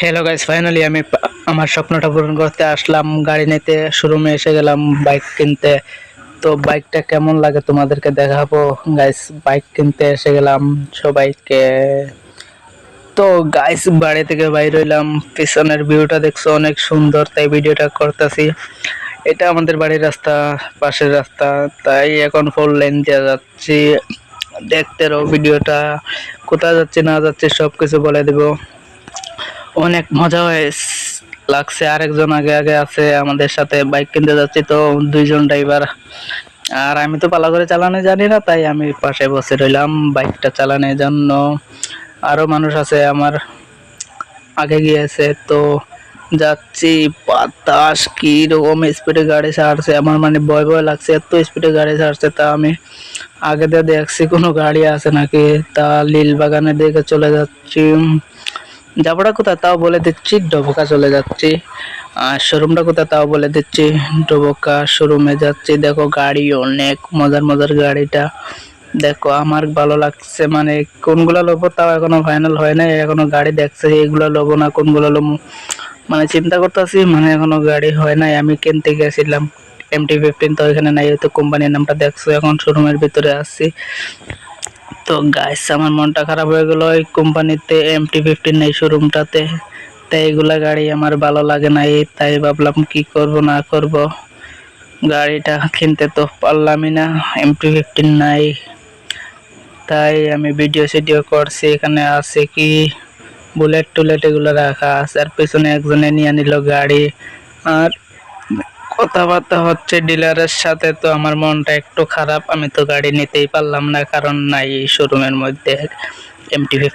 Hello guys, finally আমি আমার স্বপ্নটা পূরণ করতে আসলাম। গাড়ি নিতে শোরুমে এসে গেলাম বাইক কিনতে। তো বাইকটা কেমন লাগে তোমাদেরকে দেখাবো গাইস। বাইক কিনতে এসে গেলাম সবাইকে। তো গাইস বাড়ি থেকে বাইর হইলাম, পিছনের ভিউটা দেখছো অনেক সুন্দর, তাই ভিডিওটা করতেছি। এটা আমাদের বাড়ির রাস্তা, পাশের রাস্তা, তাই এখন 4 লেন দিয়ে যাচ্ছি। দেখতে রো ভিডিওটা, কোথায় যাচ্ছি না যাচ্ছি সবকিছু বলে দেবো। অনেক মজা লাগছে। আরেকজন আগে আগে আছে আমাদের সাথে, বাইক কিনতে যাচ্ছি তো দুইজন ড্রাইভার। আর আমি তো ভালো করে চালানো জানি না, তাই আমি পাশে বসে রইলাম বাইকটা চালানোর জন্য। আরো মানুষ আছে আমার আগে গিয়েছে। তো যাচ্ছি, বাতাস কি রকম স্পিডে গাড়ি ছাড়ছে, আমার মানে ভয় ভয় লাগছে, এত স্পিডে গাড়ি ছাড়ছে। তা আমি আগে দিয়ে দেখছি কোনো গাড়ি আছে নাকি, তা লিল বাগানে দেখে চলে যাচ্ছি। যাবোটা কোথায় তাও বলে দিচ্ছি, ডবোকা চলে যাচ্ছি। আর শোরুমটা কোথায় তাও বলে দিচ্ছি, ডবোকা শোরুমে যাচ্ছি। দেখো গাড়ি অনেক মজার মজার, গাড়িটা দেখো আমার ভালো লাগছে। মানে কোনগুলো লোবো তাও এখনো ফাইনাল হয় নাই, এখনো গাড়ি দেখছে এইগুলো লোবো না কোনগুলো লোবো, মানে চিন্তা করতেছি। মানে এখনো গাড়ি হয় নাই, আমি কিনতে গেছিলাম MT-15, তো এখানে নাই, তো কোম্পানির নামটা দেখছো। এখন শোরুমের ভিতরে আসছি। তো গাইস আমার মনটা খারাপ হয়ে গেল, ওই কোম্পানিতে MT-15 নেই শোরুমটাতে। তাই এগুলা গাড়ি আমার ভালো লাগে না, তাই ভাবলাম কি করব না করব, গাড়িটা কিনতে তো পারলামই না, MT-15 নাই। তাই আমি ভিডিও সিডিও করছি। এখানে আছে কি বুলেট টুলেট এগুলো রাখা আছে, আর পেছনে একজনে নিয়ে নিল গাড়ি। আর কথাবার্তা হচ্ছে ডিলারের সাথে। তো আমার মনটা একটু খারাপ, আমি তো গাড়ি নিতেই পারলাম না, কারণ নাই শোরুমের মধ্যে MT-15।